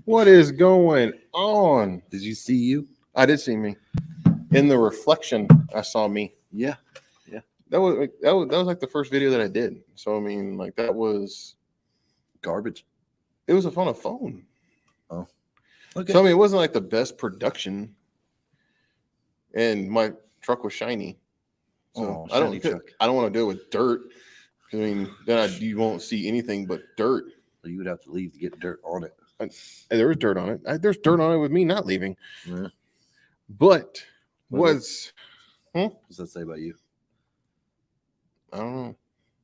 What is going on? Did you see you? I did see me. In the reflection, I saw me. Yeah. That was like the first video that I did. So I mean, like that was Garbage. it was on a phone. Oh. Okay. So I mean, it wasn't like the best production. And my truck was shiny. So I don't want to do it with dirt. I mean, then you won't see anything but dirt. So you would have to leave to get dirt on it. There was dirt on it. There's dirt on it with me not leaving. Yeah. But What does that say about you? I don't know.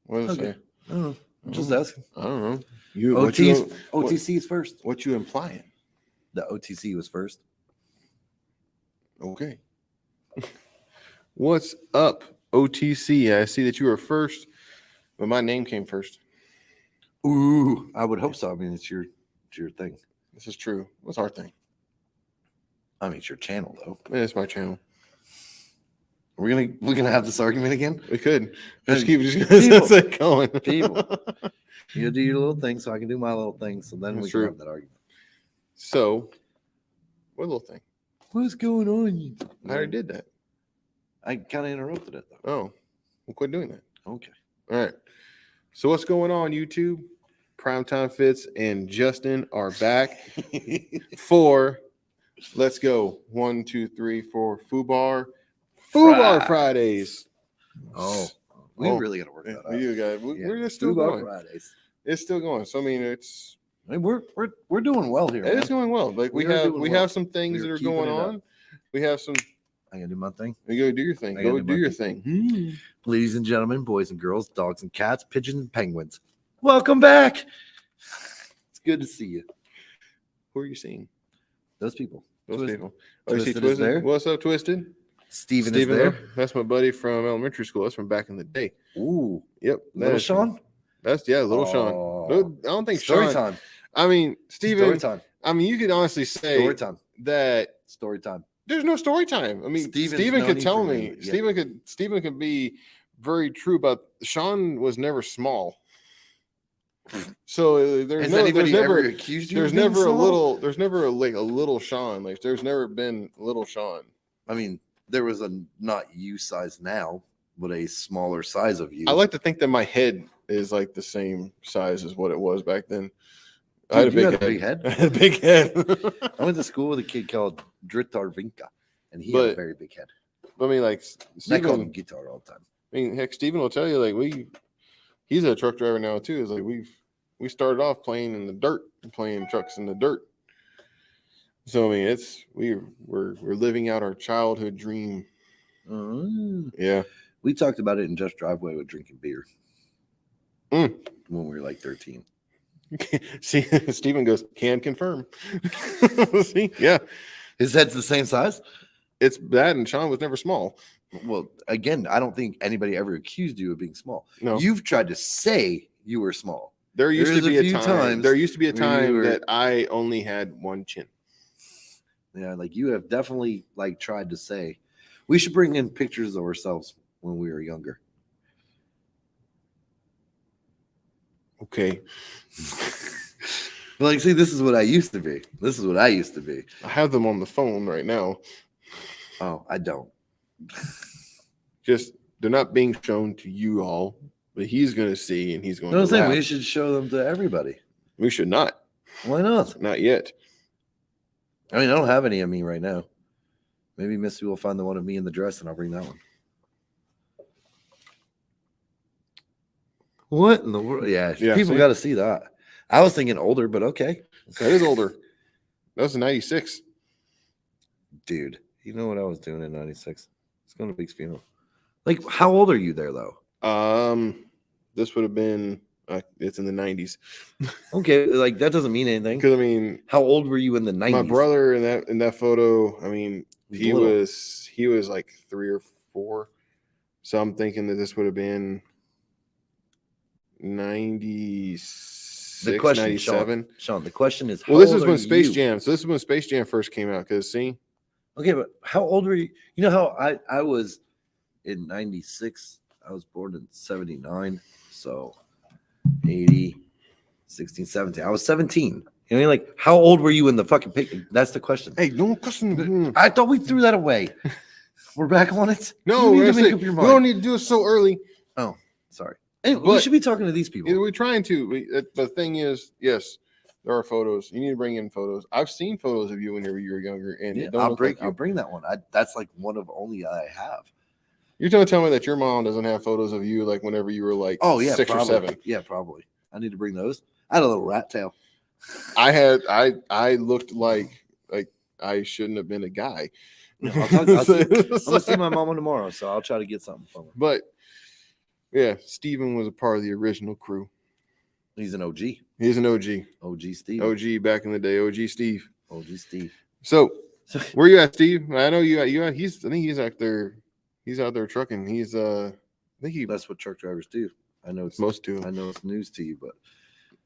What does it say? I don't know. I'm just asking. I don't know. OTC is first. What you implying? The OTC was first. Okay. What's up, OTC? I see that you were first, but my name came first. Ooh, I would hope so. I mean, it's your thing. This is true. What's our thing? I mean, it's your channel, though. It's my channel. We're gonna have this argument again. We could just People. keep going. People, you do your little thing, so I can do my little thing. So then That's we true. can have that argument. So, what little thing? What's going on? I already did that. I kind of interrupted it, though. Oh, we'll quit doing that. Okay. All right. So what's going on, YouTube? PrimeTimeFitz and Justin are back for let's go 1, 2, 3, 4 FUBAR Fridays. Oh, we really got to work that out. We do, guys. We're just still FUBAR going. Fridays. It's still going. So I mean, we're doing well here. It is going well. Like we have some things that are going on. We have some. I gotta do my thing. You go do your thing. Go do your thing. Ladies and gentlemen, boys and girls, dogs and cats, pigeons and penguins, welcome back. It's good to see you. Who are you seeing? Those people. Those people. Oh, you see Twisted is there. What's up, Twisted? Steven is there. That's my buddy from elementary school. That's from back in the day. Ooh. Yep. Little Sean? That's little Sean. I don't think Story Sean. time. I mean, Steven. Story time. I mean, you could honestly say Story time. that Story time. there's no story time. I mean, Steven could tell me. Yeah. Steven could be very true about Sean was never small. So there's never accused you. There's never a little. There's never a little Sean. Like there's never been little Sean. I mean, there was a not you size now, but a smaller size of you. I like to think that my head is like the same size as what it was back then. Dude, I had a big head. I had a big head. I went to school with a kid called Dritar Vinka, and he had a very big head. I mean, like I call him Guitar all the time. I mean, heck, Steven will tell you like he's a truck driver now too. It's like we started off playing in the dirt, playing trucks in the dirt. So I mean, we're living out our childhood dream. Yeah, we talked about it in Just Driveway with drinking beer when we were like 13. See, Steven goes, can confirm. See, yeah, his head's the same size. It's that, and Sean was never small. Well, again, I don't think anybody ever accused you of being small. No, you've tried to say you were small. There used to be a time that I only had one chin. Yeah, like you have definitely like tried to say. We should bring in pictures of ourselves when we were younger. Okay. Like, see, this is what I used to be. I have them on the phone right now. Oh, I don't. Just they're not being shown to you all, but he's going to see and he's going to. I'm saying we should show them to everybody. We should not. Why not? Not yet. I mean, I don't have any of me right now. Maybe Missy will find the one of me in the dress and I'll bring that one. What in the world? Yeah, people got to see that. I was thinking older, but okay. That is older. That was 96. Dude, you know what I was doing in 96? It's going to Beek's funeral. Like, how old are you there, though? This would have been, it's in the 90s. Okay, like, that doesn't mean anything. Because, I mean. How old were you in the 90s? My brother in that photo, I mean, he was like 3 or 4. So I'm thinking that this would have been 96. The question, 97. Sean, the question is, Well, this is when Space Jam. So this is when Space Jam first came out. Because see, okay, but how old were you? You know how I was in 96. I was born in 79. So 80, 16, 17. I was 17. You know what I mean? Like, how old were you in the fucking picture? That's the question. hey, don't question. I thought we threw that away. We're back on it. No, you need to make up your we mind. don't need to do it so early. Oh, sorry. Hey, we should be talking to these people. We're trying to. But the thing is, yes, there are photos. You need to bring in photos. I've seen photos of you whenever you were younger, and it don't I'll look like you. I'll bring that one. That's like one of only I have. You're trying to tell me that your mom doesn't have photos of you like whenever you were like 6 probably. or 7? Yeah, probably. I need to bring those. I had a little rat tail. I looked like I shouldn't have been a guy. No, I'm gonna see my mama tomorrow, so I'll try to get something from her. But yeah, Steven was a part of the original crew. He's an OG. He's an OG. OG Steve. OG back in the day. OG Steve. OG Steve. So where you at, Steve? I know you. I think he's out there. He's out there trucking. That's what truck drivers do. I know it's most do. I know it's news to you, but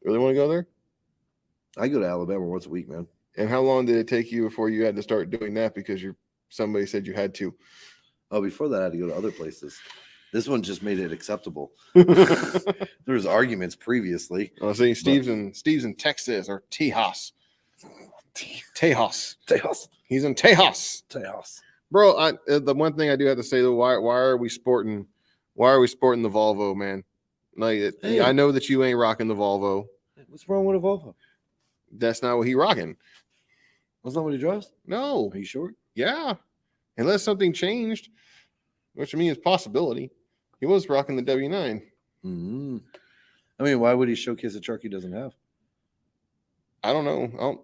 really want to go there? I go to Alabama once a week, man. And how long did it take you before you had to start doing that because somebody said you had to? Oh, before that, I had to go to other places. This one just made it acceptable. There was arguments previously. I was saying Steve's in Texas or Tejas. Tejas. He's in Tejas. Bro, the one thing I do have to say though, why are we sporting the Volvo, man? Like I know that you ain't rocking the Volvo. What's wrong with a Volvo? That's not what he rocking. That's not what he drives? No. Are you sure? Yeah. Unless something changed, which I mean is possibility. He was rocking the W9. Mm-hmm. I mean, why would he showcase a truck he doesn't have? I don't know.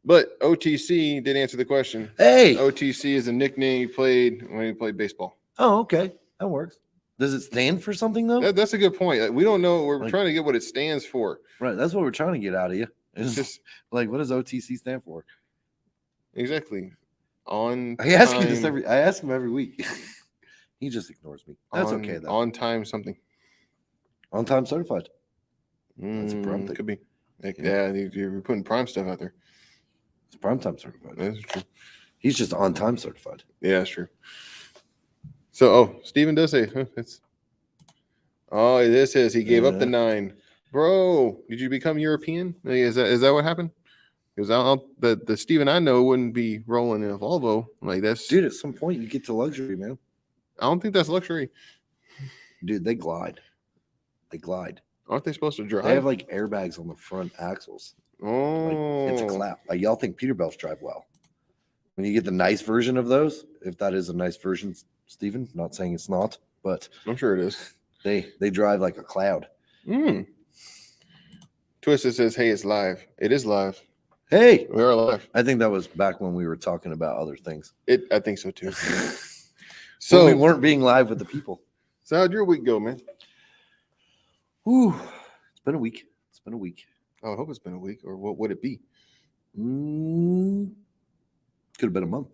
But OTC did answer the question. Hey, OTC is a nickname he played when he played baseball. Oh, okay. That works. Does it stand for something, though? That's a good point. We don't know. We're trying to get what it stands for. Right. That's what we're trying to get out of you. It's just like, what does OTC stand for? Exactly. I ask him every week. He just ignores me. That's okay, though. On time something. On time certified. That's a prime thing. Could be. Yeah, you're putting prime stuff out there. It's prime time certified. That's true. He's just on time certified. Yeah, that's true. So, Steven does say, this says he gave up the 9. Bro, did you become European? Is that what happened? Because the Steven I know wouldn't be rolling in a Volvo like that's. Dude, at some point you get to luxury, man. I don't think that's luxury. Dude, they glide. Aren't they supposed to drive? They have like airbags on the front axles. Oh, it's a clap. Like y'all think Peterbilts drive well. When you get the nice version of those, if that is a nice version, Steven, not saying it's not, but I'm sure it is. They drive like a cloud. Twisted says, hey, it's live. It is live. Hey, we are live. I think that was back when we were talking about other things. I think so too. So we weren't being live with the people. So how'd your week go, man? Ooh, it's been a week. Oh, I hope it's been a week. Or what would it be? Could have been a month.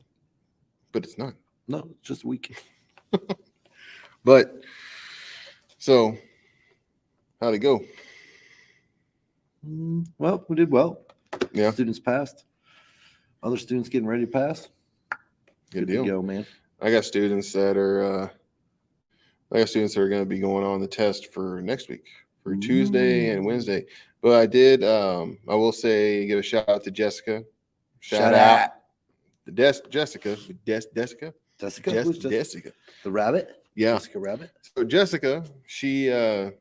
But it's not. No, it's just a week. But so how'd it go? Well, we did well. Yeah. Students passed. Other students getting ready to pass. Good deal. To go, man. I got students that are going to be going on the test for next week, for Tuesday and Wednesday. But I did I will say give a shout out to Jessica. Shout out. Jessica. Jessica. The rabbit? Yeah. Jessica Rabbit. So Jessica, she went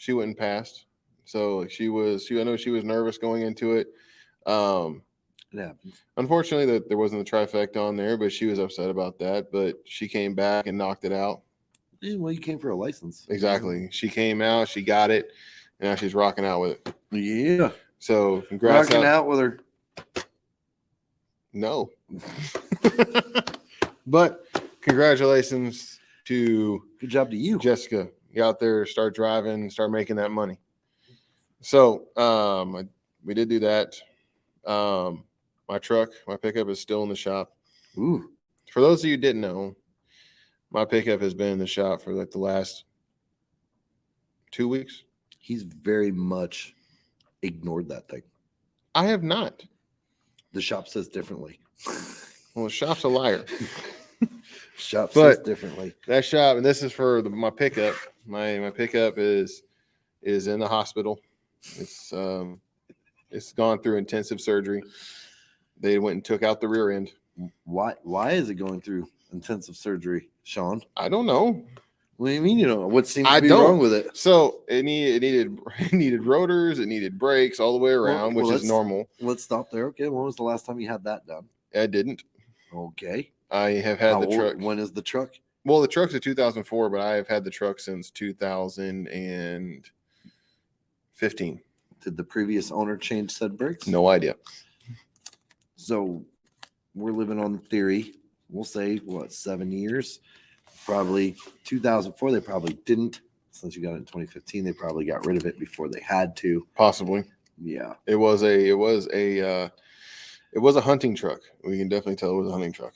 and passed. So I know she was nervous going into it. It happens. Unfortunately, there wasn't a trifecta on there, but she was upset about that. But she came back and knocked it out. Yeah, well, you came for a license. Exactly. She came out, she got it, and now she's rocking out with it. Yeah. So congrats. Rocking out with her. No. But congratulations to good job to you, Jessica. You out there, start driving, start making that money. So we did do that. My pickup is still in the shop. Ooh. For those of you who didn't know, my pickup has been in the shop for like the last 2 weeks. He's very much ignored that thing. I have not. The shop says differently. Well, the shop's a liar. Shop But says differently. That shop, and this is for my pickup. My pickup is in the hospital. It's gone through intensive surgery. They went and took out the rear end. Why is it going through intensive surgery, Sean? I don't know. What do you mean you don't know? What seems I to be don't. wrong with it? So it needed rotors, it needed brakes all the way around, which is normal. Let's stop there. Okay, when was the last time you had that done? I didn't. Okay. I have had the truck. When is the truck? Well, the truck's a 2004, but I have had the truck since 2015. Did the previous owner change said brakes? No idea. So we're living on the theory. We'll say, 7 years? Probably 2004. They probably didn't. Since you got it in 2015, they probably got rid of it before they had to. Possibly. Yeah. It was a hunting truck. We can definitely tell it was a hunting truck.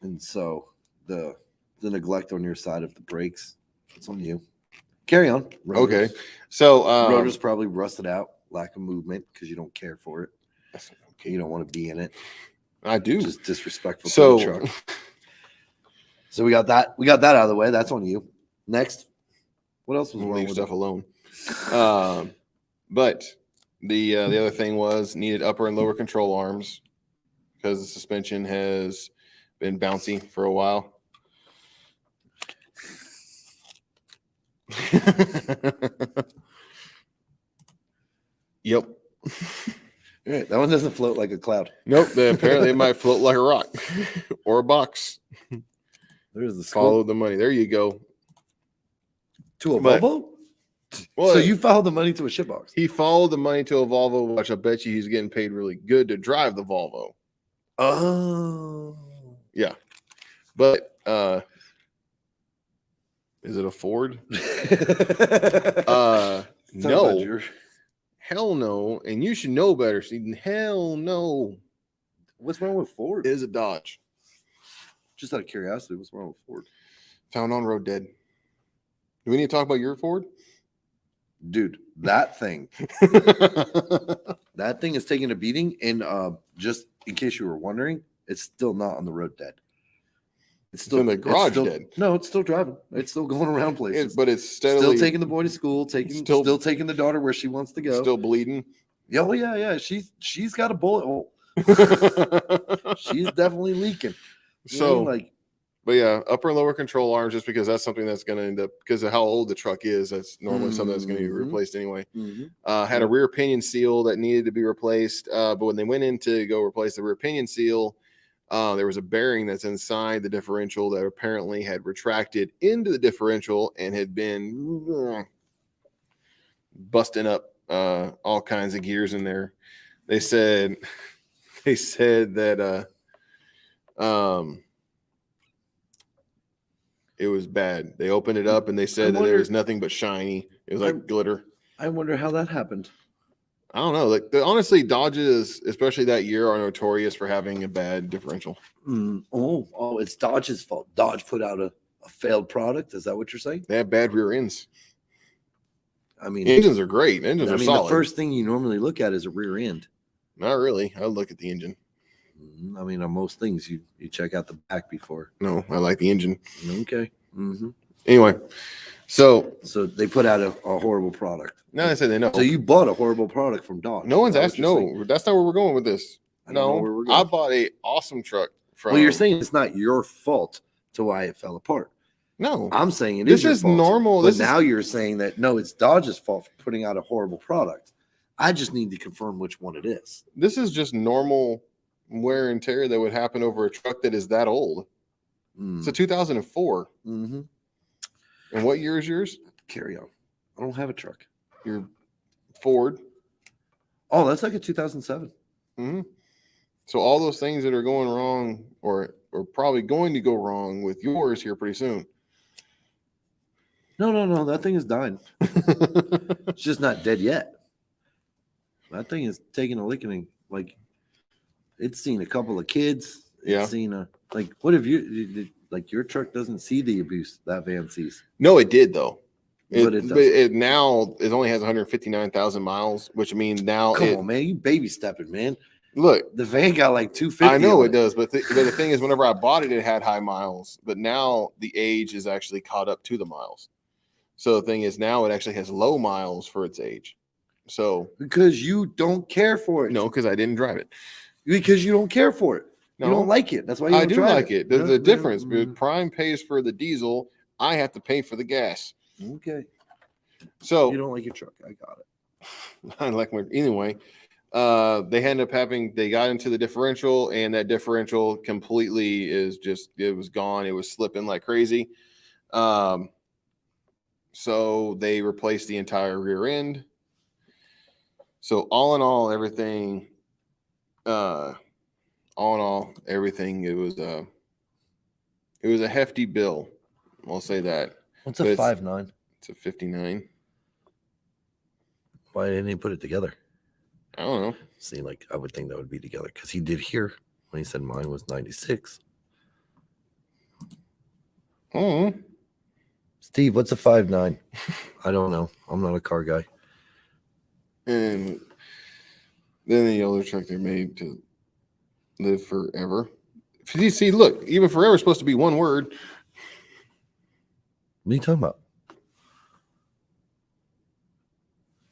And so the neglect on your side of the brakes, it's on you. Carry on. Rotors. Okay. So rotors probably rusted out, lack of movement because you don't care for it. Okay, you don't want to be in it. I do. Just disrespectful to the truck. So we got that. We got that out of the way. That's on you. Next. What else was wrong leave with stuff alone? But the other thing was needed upper and lower control arms because the suspension has been bouncy for a while. Yep. All right, that one doesn't float like a cloud. Nope. Apparently, it might float like a rock or a box. There's the follow the money. There you go. To a Volvo? Well, so you followed the money to a shitbox. He followed the money to a Volvo, which I bet you he's getting paid really good to drive the Volvo. Oh. Yeah. But is it a Ford? No. Hell no. And you should know better, Stephen. Hell no. What's wrong with Ford? It is a Dodge. Just out of curiosity, what's wrong with Ford? Found on road dead. Do we need to talk about your Ford? Dude, that thing. That thing is taking a beating. And just in case you were wondering, it's still not on the road dead. It's still in the garage dead. No, it's still driving. It's still going around places. But it's steadily still taking the boy to school, still taking the daughter where she wants to go. Still bleeding. Oh yeah. She's got a bullet hole. She's definitely leaking. But yeah, upper and lower control arms, just because that's something that's going to end up, because of how old the truck is, that's normally something that's going to be replaced anyway. Had a rear pinion seal that needed to be replaced, but when they went in to go replace the rear pinion seal, there was a bearing that's inside the differential that apparently had retracted into the differential and had been busting up all kinds of gears in there. They said that it was bad. They opened it up and they said that there was nothing but shiny. It was like glitter. I wonder how that happened. I don't know. Honestly, Dodges, especially that year, are notorious for having a bad differential. Oh, it's Dodge's fault. Dodge put out a failed product. Is that what you're saying? They have bad rear ends. I mean, engines are great. Engines are solid. The first thing you normally look at is a rear end. Not really. I look at the engine. I mean, on most things, you check out the back before. No, I like the engine. Okay. Anyway, so they put out a horrible product. No, they said they know. So you bought a horrible product from Dodge. No one's asked. No, that's not where we're going with this. No, I bought a awesome truck from. Well, you're saying it's not your fault to why it fell apart. No, I'm saying it is. This is normal. But now you're saying that no, it's Dodge's fault for putting out a horrible product. I just need to confirm which one it is. This is just normal wear and tear that would happen over a truck that is that old. It's a 2004. And what year is yours? Carry on. I don't have a truck. Your Ford. Oh, that's like a 2007. So all those things that are going wrong or probably going to go wrong with yours here pretty soon. No. That thing is dying. It's just not dead yet. That thing is taking a licking. Like, it's seen a couple of kids. Yeah. It's seen what if your truck doesn't see the abuse that van sees? No, it did though. But it It now it only has 159,000 miles, which means now Come on, man, you baby stepping, man. Look, the van got like 250. I know it does, but the thing is, whenever I bought it, it had high miles, but now the age is actually caught up to the miles. So the thing is, now it actually has low miles for its age. So because you don't care for it. No, because I didn't drive it. Because you don't care for it. No, you don't like it. That's why you don't drive like it. There's a difference. Prime pays for the diesel. I have to pay for the gas. Okay. So you don't like your truck. I got it. I like my anyway. They ended up they got into the differential, and that differential completely it was gone. It was slipping like crazy. So they replaced the entire rear end. So all in all, everything, it was a hefty bill. I'll say that. What's a 5.9? It's a 59. Why didn't he put it together? I don't know. See, like I would think that would be together because he did here when he said mine was 96. Oh, Steve, what's a 5.9? I don't know. I'm not a car guy. And then the other truck they're made to live forever. You see, look, even forever is supposed to be one word. What are you talking about?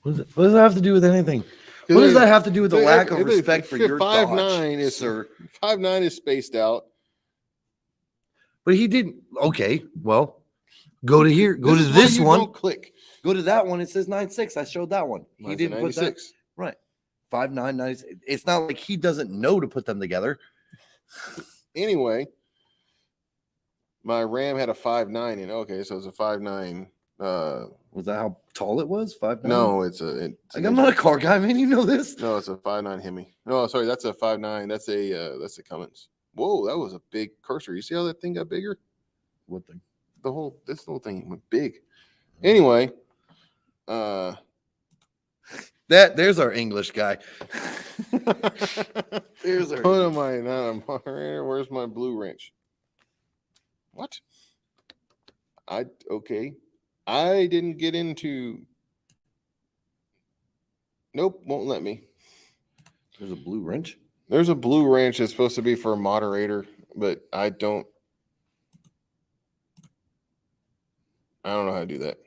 What does that have to do with anything? What does that have to do with the lack of respect for your 5.9 sir? 5.9 is spaced out. But he didn't. Okay, well, go to here. Go to this one. Don't click. Go to that one. It says 96. I showed that one. He didn't put that. Right. 5.9, 96. It's not like he doesn't know to put them together. Anyway, my Ram had a 5.9 in. Okay, so it's a 5.9. Was that how tall it was? 5.9? No, I'm not a car guy, man. You know this. No, it's a 5.9 Hemi. No, sorry, that's a 5.9. That's a Cummins. Whoa, that was a big cursor. You see how that thing got bigger? What thing? This little thing went big. Anyway, there's our English guy. There's our. What am I not? Where's my blue wrench? What? Okay. I didn't get into. Nope, won't let me. There's a blue wrench? There's a blue wrench that's supposed to be for a moderator, but I don't know how to do that.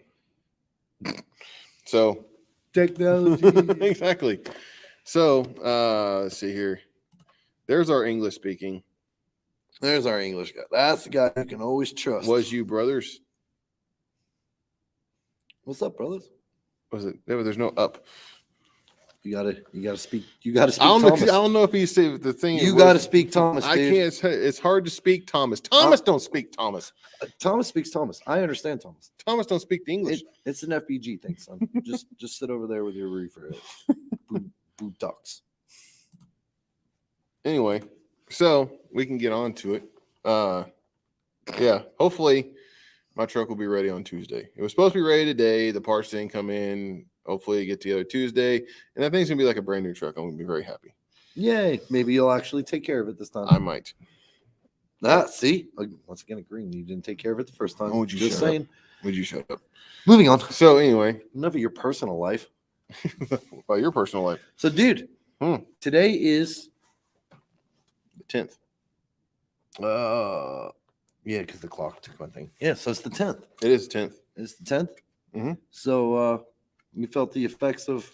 So technology. Exactly. So let's see here. There's our English speaking. There's our English guy. That's the guy you can always trust. Was you brothers? What's up, brothers? Was it? There's no up. You gotta speak. You gotta speak. I don't know if he said the thing. You gotta speak Thomas. I can't. It's hard to speak Thomas. Thomas don't speak Thomas. Thomas speaks Thomas. I understand Thomas. Thomas don't speak the English. It's an FBG thing, son. just sit over there with your reefer. Boot ducks. Anyway, so we can get on to it. Yeah. Hopefully, my truck will be ready on Tuesday. It was supposed to be ready today. The parts didn't come in. Hopefully, it get together Tuesday, and that thing's gonna be like a brand new truck. I'm gonna be very happy. Yay! Maybe you'll actually take care of it this time. I might. See, once again, agreeing. You didn't take care of it the first time. Oh, would you just saying? Would you shut up? Moving on. So anyway, enough of your personal life. About your personal life. So, dude, today is the 10th. Yeah, because the clock took my thing. Yeah, so it's the 10th. It is 10th. It's the 10th. Mm-hmm. So you felt the effects of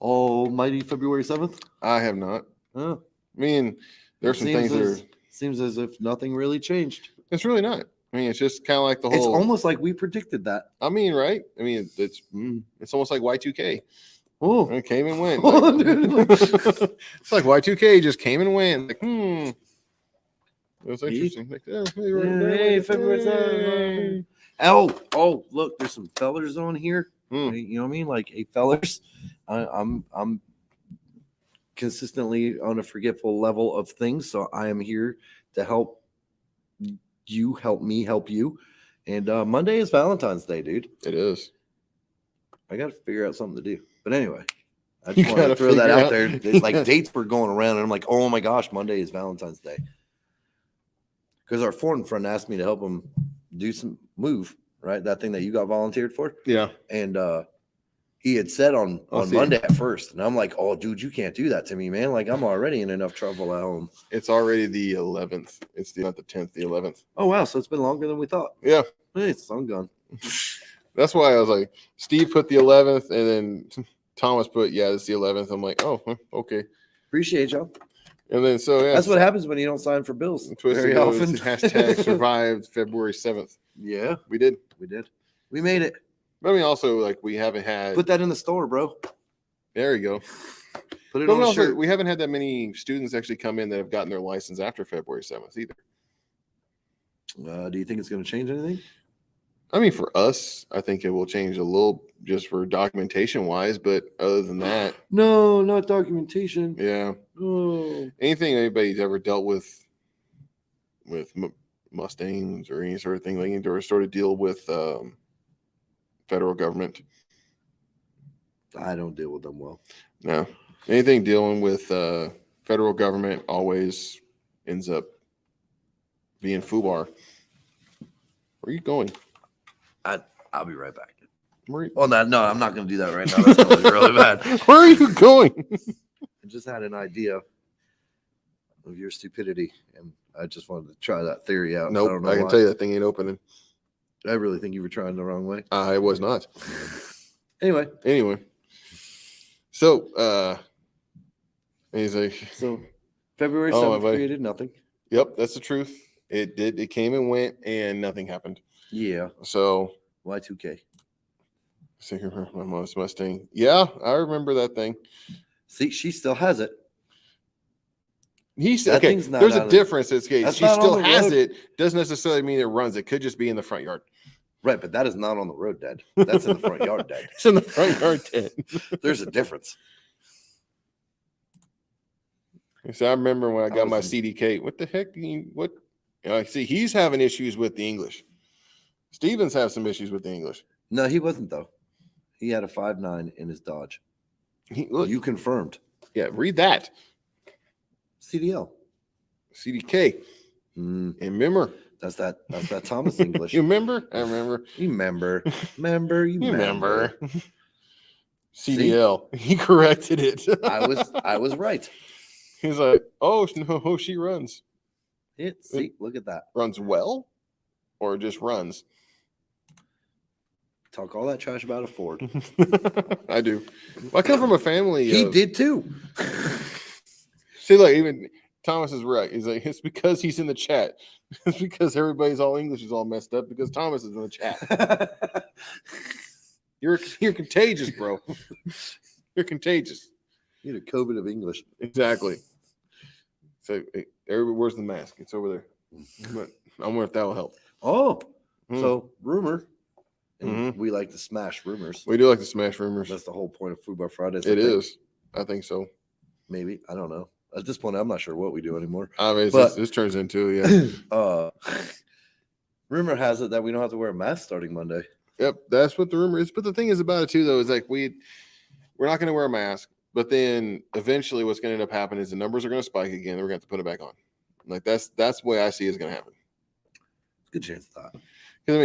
almighty February 7th? I have not. Oh. I mean, there's some things that are... Seems as if nothing really changed. It's really not. I mean, it's just kind of like the whole... It's almost like we predicted that. I mean, right? I mean, it's almost like Y2K. Oh. It came and went. It's like Y2K just came and went. Like, It was interesting. Like, hey, February 7th. Oh, look, there's some fellers on here. You know what I mean? Like, hey, fellers, I'm consistently on a forgetful level of things, so I am here to help you, help me, help you. And Monday is Valentine's Day, dude. It is. I got to figure out something to do. But anyway, I just want to throw that out there. Like, dates were going around, and I'm like, oh my gosh, Monday is Valentine's Day. Because our foreign friend asked me to help him do some move. right? That thing that you got volunteered for. Yeah. And he had said on see. Monday at first, and I'm like, oh, dude, you can't do that to me, man. Like, I'm already in enough trouble at home. It's already the 11th. It's not the 10th, the 11th. Oh, wow. So it's been longer than we thought. Yeah. Hey, it's sun gun. That's why I was like, Steve put the 11th, and then Thomas put, yeah, it's the 11th. I'm like, oh, okay. Appreciate y'all. And then so yeah, that's what happens when you don't sign for bills very often. Hashtag survived February 7th. Yeah, we did. We made it. But I mean, also like we haven't had. Put that in the store, bro. There you go. Put it on the shirt. We haven't had that many students actually come in that have gotten their license after February 7th either. Do you think it's going to change anything? I mean, for us, I think it will change a little just for documentation wise, but other than that, no, not documentation. Yeah. Oh. Anything anybody's ever dealt with Mustangs or any sort of thing, like or sort of deal with federal government. I don't deal with them well. No, anything dealing with federal government always ends up being FUBAR. Where are you going? I'll be right back. Where oh no, I'm not going to do that right now. That's going to be really bad. Where are you going? I just had an idea of your stupidity, and I just wanted to try that theory out. Nope, I can tell you that thing ain't opening. I really think you were trying the wrong way. I was not. Anyway. So, he's like, so February 7th created nothing. Yep, that's the truth. It did. It came and went, and nothing happened. Yeah. So Y2K. My mom's Mustang. Yeah, I remember that thing. See, she still has it. He's okay. There's a difference in this case. She still has it. Doesn't necessarily mean it runs. It could just be in the front yard. Right, but that is not on the road, Dad. That's in the front yard, Dad. It's in the front yard, Dad. There's a difference. So I remember when I got my CDK. What the heck? See, he's having issues with the English. Stevens have some issues with the English. No, he wasn't though. He had a 5.9 in his Dodge. You confirmed. Yeah, read that. CDL. CDK. And remember. That's that Thomas English. You remember? I remember. You remember. Remember. CDL. See? He corrected it. I was right. He's like, oh no, she runs. See, look at that. Runs well or just runs? Talk all that trash about a Ford. I do. Well, I come from a family. He did too. See, like even Thomas is right. He's like, it's because he's in the chat. It's because everybody's all English is all messed up because Thomas is in the chat. You're contagious, bro. You're contagious. You need a COVID of English. Exactly. So everybody, where's the mask? It's over there. But I wonder if that will help. Oh, so rumor. And we like to smash rumors. We do like to smash rumors. That's the whole point of FUBAR Fridays. It is. I think so. Maybe. I don't know. At this point, I'm not sure what we do anymore. I mean, this turns into, yeah. Rumor has it that we don't have to wear a mask starting Monday. Yep, that's what the rumor is. But the thing is about it, too, though, is like we're not going to wear a mask. But then eventually what's going to end up happening is the numbers are going to spike again. And we're going to have to put it back on. Like, that's the way I see it's going to happen. Good chance of that. Because,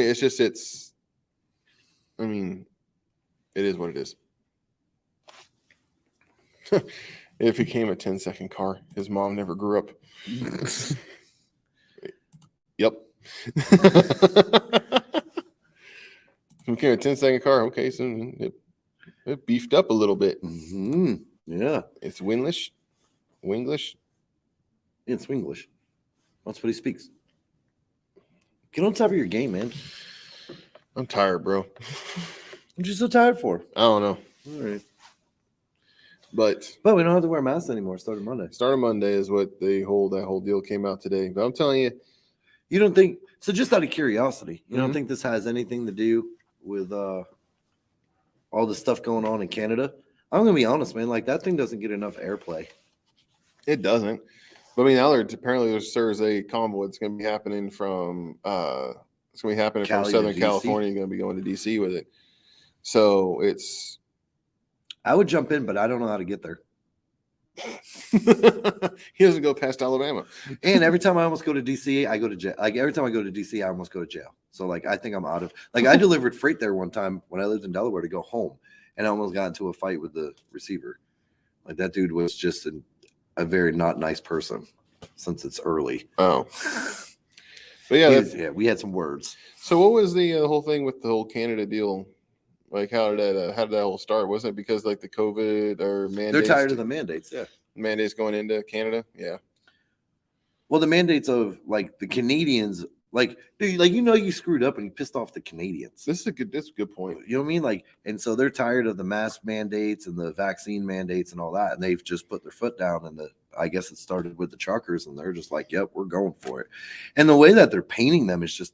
I mean, it is what it is. It became a 10-second car. His mom never grew up. Yep. It became a 10-second car. Okay, so it beefed up a little bit. Yeah. It's Winglish. It's Winglish. That's what he speaks. Get on top of your game, man. I'm tired, bro. What you so tired for? I don't know. All right. But we don't have to wear masks anymore starting Monday. Starting Monday is what that whole deal came out today. But I'm telling you. You don't think – so just out of curiosity, you don't think this has anything to do with all the stuff going on in Canada? I'm going to be honest, man. Like, that thing doesn't get enough airplay. It doesn't. But, I mean, now apparently there's a convoy that's going to be happening from it's going to be happening from Southern California. Going to be going to D.C. with it. So it's – I would jump in, but I don't know how to get there. He doesn't go past Alabama. And every time I almost go to D.C., I go to jail. Like, every time I go to D.C., I almost go to jail. So like I think I'm out of like I delivered freight there one time when I lived in Delaware to go home, and I almost got into a fight with the receiver. Like that dude was just a very not nice person since it's early. Oh, but yeah, we had some words. So what was the whole thing with the whole Canada deal? Like how did that all start? Wasn't it because like the COVID or mandates? They're tired of the mandates. Yeah, mandates going into Canada. Yeah. Well, the mandates of like the Canadians, like dude, like you screwed up and you pissed off the Canadians. That's a good point. You know what I mean? Like, and so they're tired of the mask mandates and the vaccine mandates and all that, and they've just put their foot down. And I guess it started with the truckers, and they're just like, "Yep, we're going for it." And the way that they're painting them is just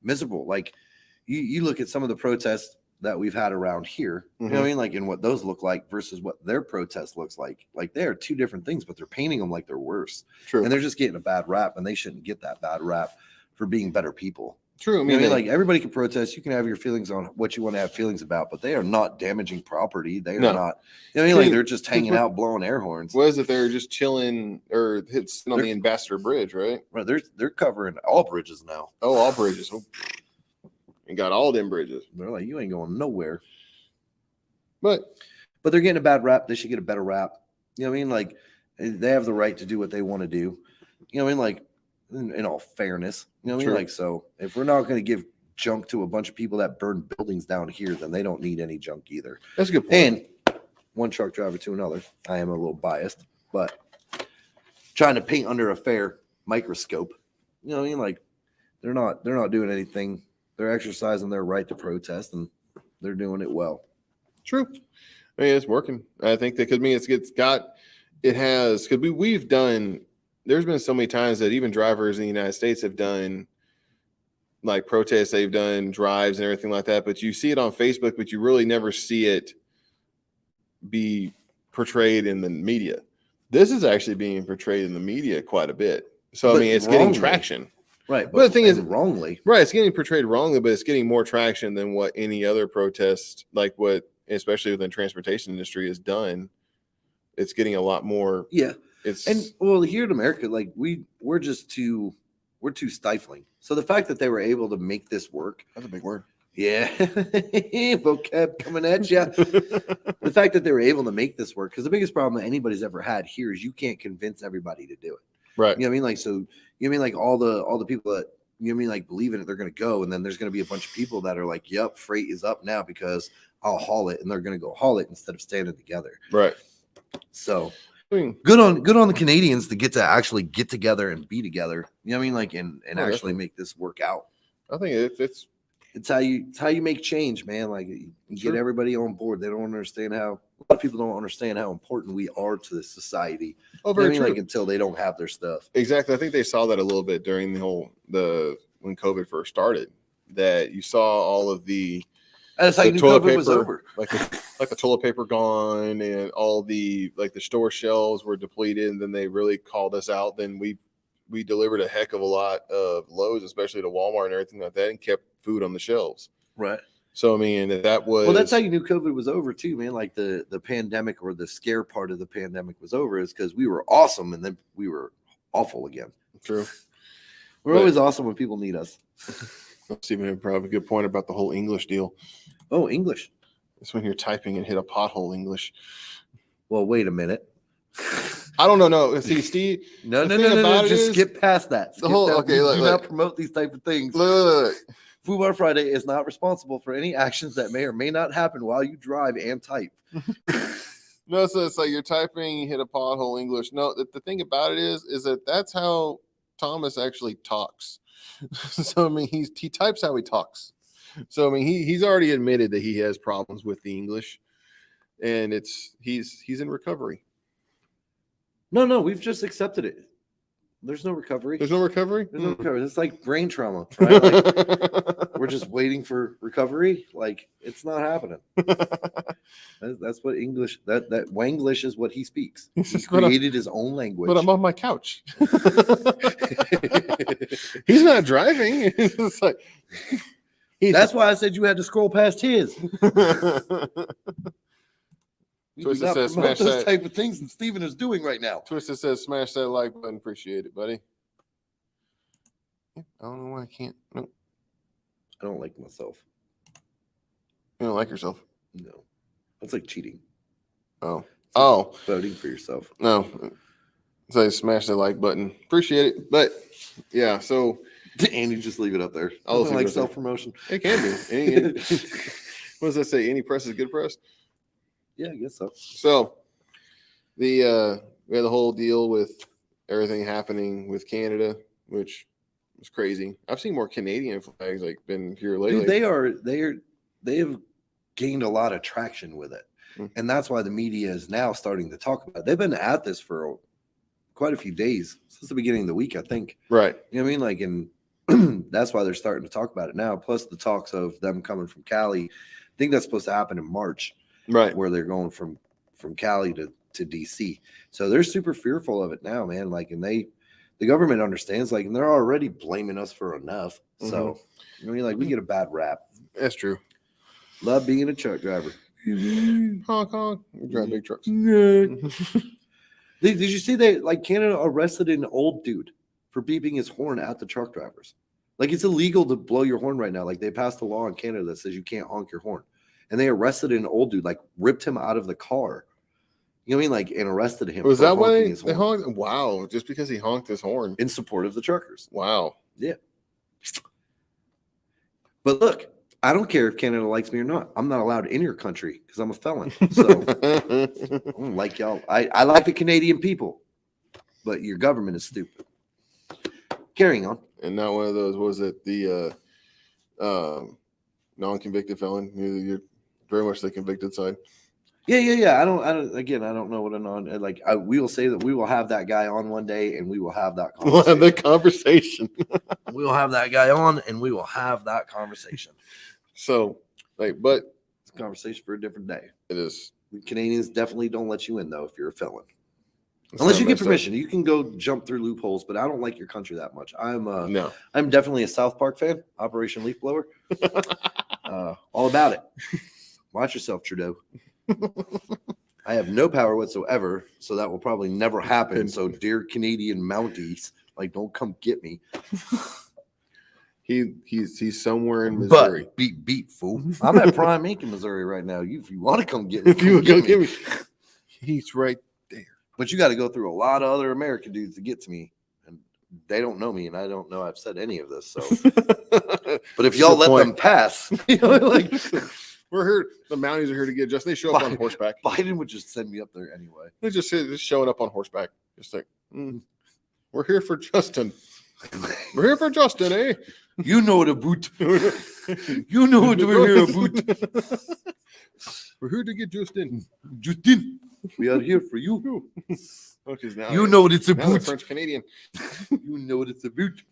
miserable. Like, you look at some of the protests that we've had around here, you know what I mean? Like, and what those look like versus what their protest looks like. Like, they are two different things, but they're painting them like they're worse. True. And they're just getting a bad rap, and they shouldn't get that bad rap for being better people. True. I mean, like everybody can protest. You can have your feelings on what you want to have feelings about, but they are not damaging property. They are not. You know what I mean? Like they're just hanging out, blowing air horns. What is it? They're just chilling or sitting on the Ambassador Bridge, right? Right. They're covering all bridges now. Oh, all bridges. And got all them bridges. They're like, you ain't going nowhere. But they're getting a bad rap. They should get a better rap. You know what I mean? Like they have the right to do what they want to do. You know what I mean? Like in all fairness, you know what I mean? Like, so if we're not going to give junk to a bunch of people that burn buildings down here, then they don't need any junk either. That's a good point. And one truck driver to another. I am a little biased, but trying to paint under a fair microscope. You know what I mean? Like they're not doing anything. They're exercising their right to protest, and they're doing it well. True. I mean, it's working. I think that could mean it has, because we've done, there's been so many times that even drivers in the United States have done like protests, they've done drives and everything like that, but you see it on Facebook, but you really never see it be portrayed in the media. This is actually being portrayed in the media quite a bit. So, I mean, it's getting traction. Right. But the thing is, wrongly. Right. It's getting portrayed wrongly, but it's getting more traction than what any other protest, like what, especially within the transportation industry, has done. It's getting a lot more. Yeah. And well, here in America, like we're too stifling. So the fact that they were able to make this work. That's a big word. Yeah. Vocab coming at you. The fact that they were able to make this work, because the biggest problem that anybody's ever had here is you can't convince everybody to do it. Right. You know what I mean? Like, so you know what I mean? Like all the people that, you know what I mean? Like believe in it, they're going to go. And then there's going to be a bunch of people that are like, yep, freight is up now because I'll haul it. And they're going to go haul it instead of standing together. Right. So good on the Canadians to actually get together and be together. You know what I mean? Like, and actually make this work out. I think it's how you make change, man. Like you get everybody on board. They don't understand a lot of people don't understand how important we are to the society. Oh, very true. Like until they don't have their stuff. Exactly. I think they saw that a little bit during when COVID first started, that you saw all of the, and it's like toilet COVID paper was over. Like the toilet paper gone, and all the the store shelves were depleted, and then they really called us out. Then we delivered a heck of a lot of loads, especially to Walmart and everything like that, and kept food on the shelves. Right. So I mean, that was that's how you knew COVID was over too, man. Like the pandemic or the scare part of the pandemic was over is because we were awesome and then we were awful again. True. We're always awesome when people need us. Stephen had probably a good point about the whole English deal. Oh, English. It's when you're typing and hit a pothole English. Well, wait a minute. I don't know. No, see, Steve. No. Just skip past that. Do not promote these type of things. Look. FUBAR Friday is not responsible for any actions that may or may not happen while you drive and type. No, so it's like you're typing, you hit a pothole English. No, the thing about it is that that's how Thomas actually talks. So I mean, he types how he talks. So I mean, he's already admitted that he has problems with the English, and he's in recovery. No, we've just accepted it. There's no recovery. There's no recovery? There's no recovery. It's like brain trauma, right? Like, we're just waiting for recovery. Like, it's not happening. That's what English, that Wanglish is what he speaks. He created his own language. But I'm on my couch. He's not driving. It's like, that's why I said you had to scroll past his. Twisted says smash those that type of things that Steven is doing right now. Twisted says smash that like button. Appreciate it, buddy. I don't know why I can't. Nope. I don't like myself. You don't like yourself? No. That's like cheating. Oh. It's like Oh. voting for yourself. No. So smash the like button. Appreciate it. But yeah, so And you just leave it up there. I'll Nothing leave it like up there. self-promotion. It can be. What does that say? Any press is good press? Yeah, I guess so. So we had the whole deal with everything happening with Canada, which was crazy. I've seen more Canadian flags like been here lately. Dude, they have gained a lot of traction with it. And that's why the media is now starting to talk about it. They've been at this for quite a few days since the beginning of the week, I think. Right. You know what I mean? Like, and that's why they're starting to talk about it now. Plus the talks of them coming from Cali. I think that's supposed to happen in March. Right. Where they're going from Cali to DC. So they're super fearful of it now, man. Like, and the government understands, like, and they're already blaming us for enough. So, you know, like, we get a bad rap. That's true. Love being a truck driver. Honk, honk. We drive big trucks. Did you see they, like, Canada arrested an old dude for beeping his horn at the truck drivers? Like, it's illegal to blow your horn right now. Like, they passed a law in Canada that says you can't honk your horn. And they arrested an old dude, like, ripped him out of the car. You know what I mean? Like, and arrested him. Was for that why honking they honked? Wow. Just because he honked his horn. In support of the truckers. Wow. Yeah. But look, I don't care if Canada likes me or not. I'm not allowed in your country because I'm a felon. So I don't like y'all. I like the Canadian people, but your government is stupid. Carrying on. And not one of those, what was it? The non-convicted felon. You're very much the convicted side. Yeah. I don't know what a non, like, we will say that we will have that guy on one day and we will have that conversation. We'll have the conversation. We will have that guy on and we will have that conversation. So, like, but it's a conversation for a different day. It is. Canadians definitely don't let you in, though, if you're a felon. Unless you get permission. You can go jump through loopholes, but I don't like your country that much. I'm definitely a South Park fan. Operation Leaf Blower. All about it. Watch yourself, Trudeau. I have no power whatsoever, so that will probably never happen. So, dear Canadian Mounties, like, don't come get me. He's somewhere in Missouri. But beat fool. I'm at Prime Inc. in Missouri right now. If you want to come get me, get me. He's right there. But you got to go through a lot of other American dudes to get to me, and they don't know me, and I don't know I've said any of this. So, but if y'all let them pass, like, we're here. The Mounties are here to get Justin. They show up on horseback. Biden would just send me up there anyway. They just showing up on horseback, just like we're here for Justin. We're here for Justin, eh? You know the boot. You know what we're here about. We're here to get Justin. Justin, we are here for you. Now you know what it's a boot. French Canadian. You know what it's a boot.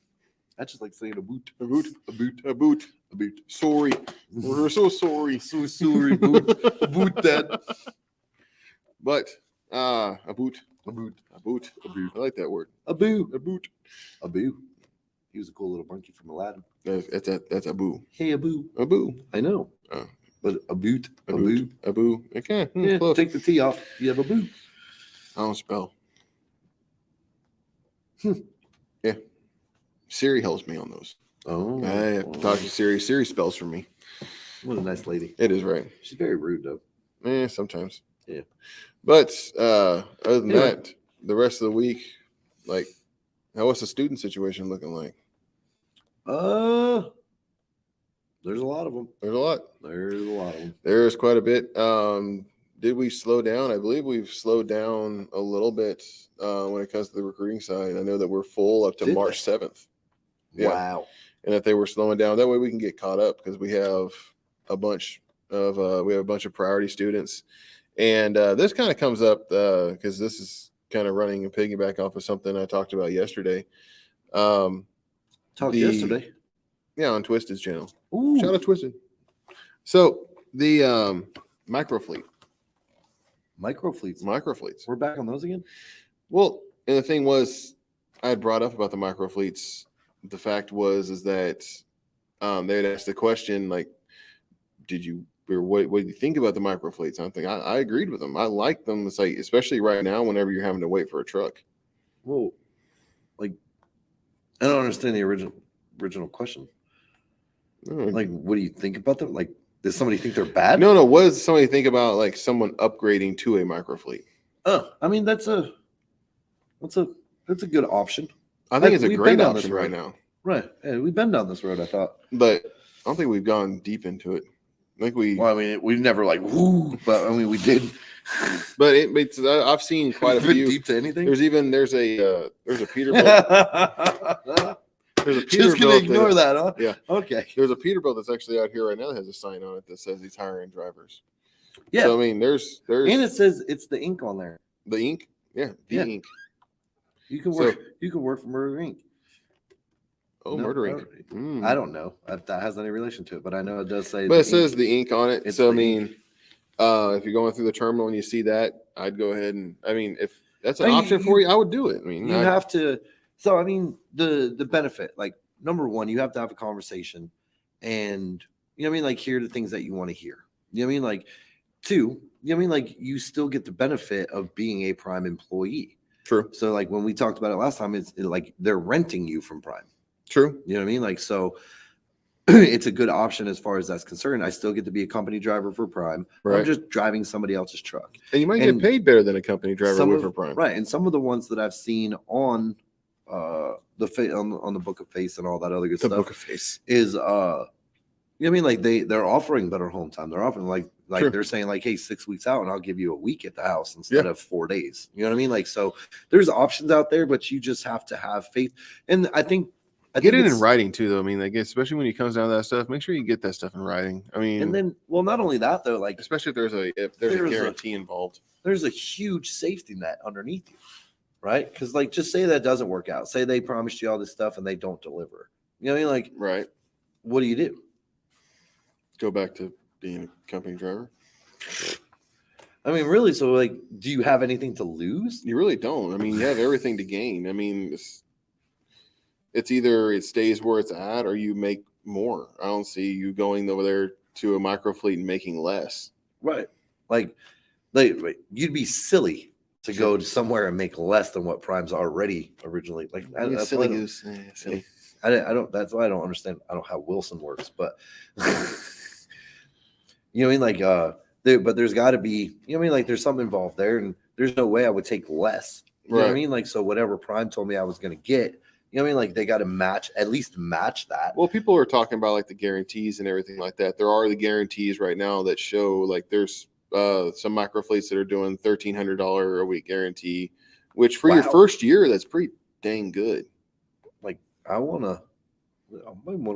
That's just like saying a boot. A boot. A boot. A boot. A boot. Sorry. We're so sorry. So sorry, boot. A boot that. But a boot. A boot. A boot. A boot. I like that word. A boo. A boot. A boo. He was a cool little monkey from Aladdin. That's a boo. Hey, a boo. A boo. I know. But a boot. A boot. A boo. Okay. Yeah, close. take the T off. You have a boo. I don't spell. Yeah. Siri helps me on those. Oh. I have to talk to Siri. Siri spells for me. What a nice lady. It is right. She's very rude, though. Sometimes. Yeah. But other than that, the rest of the week, like, what's the student situation looking like? There's a lot of them. There's a lot. There's quite a bit. Did we slow down? I believe we've slowed down a little bit when it comes to the recruiting side. I know that we're full up to March 7th. Yeah. Wow. And that they were slowing down. That way we can get caught up because we have a bunch of priority students. And this kind of comes up because this is kind of running and piggyback off of something I talked about yesterday. Yesterday? Yeah, on Twisted's channel. Ooh. Shout out Twisted. So the microfleet. Microfleets. We're back on those again? Well, and the thing was, I had brought up about the microfleets. The fact is that they had asked the question, like, what do you think about the microfleets? I think I agreed with them. I like them. It's like, especially right now, whenever you're having to wait for a truck. Well, like, I don't understand the original question. Like, what do you think about them? Like, does somebody think they're bad? No. What does somebody think about like someone upgrading to a microfleet? Oh, I mean, that's a good option. I think it's a We've great been down this option right road. now. Right. Yeah, we've been down this road, I thought. But I don't think we've gone deep into it. I think Well, I mean, we've never like woo, but I mean, we did. But I've seen quite a few. Deep to anything. There's a Peterbilt. There's a Peterbilt. Just gonna ignore that, huh? Yeah. Okay. There's a Peterbilt that's actually out here right now that has a sign on it that says he's hiring drivers. Yeah. So I mean, there's and it says it's the ink on there. The ink. Yeah. The ink. You can work. You can work for Murder Inc. Oh, Murder Inc. I don't know if that has any relation to it, but I know it does say. But it says the ink on it. It's so I the mean, if you're going through the terminal and you see that, I'd go ahead and if that's an option for you, I would do it. I mean, you have to. So I mean, the benefit, like number one, you have to have a conversation, and you know what I mean, like hear the things that you want to hear. You know what I mean, like two. You know what I mean, like you still get the benefit of being a Prime employee. True. So like when we talked about it last time, it's like they're renting you from Prime. True. You know what I mean? Like, so it's a good option as far as that's concerned. I still get to be a company driver for Prime. Right. I'm just driving somebody else's truck. And you might get paid better than a company driver for Prime. Right. And some of the ones that I've seen on on the Book of Face and all that other good stuff. Book of Face is you know what I mean? Like they're offering better home time. They're offering like True. They're saying like, hey, 6 weeks out and I'll give you a week at the house instead of 4 days. You know what I mean? Like, so there's options out there, but you just have to have faith. And I think get it in writing too, though. I mean, like especially when it comes down to that stuff, make sure you get that stuff in writing. I mean, and then not only that though, like especially if there's a guarantee involved, there's a huge safety net underneath you, right? Because like just say that doesn't work out. Say they promised you all this stuff and they don't deliver. You know what I mean? Like, right? What do you do? Go back to being a company driver. I mean, really? So, like, do you have anything to lose? You really don't. I mean, you have everything to gain. I mean, it's either it stays where it's at or you make more. I don't see you going over there to a microfleet and making less. Right. Like you'd be silly to go to somewhere and make less than what Prime's already originally. Like, silly goose. Silly. I don't. That's why I don't understand. I don't know how Wilson works, but you know what I mean. Like, but there's got to be. You know what I mean. Like, there's something involved there, and there's no way I would take less. You know what I mean? Like, so whatever Prime told me I was going to get, you know what I mean? Like, they got to at least match that. Well, people are talking about like the guarantees and everything like that. There are the guarantees right now that show like there's some microfleets that are doing $1,300 a week guarantee, which for your first year, that's pretty dang good. Like, I might want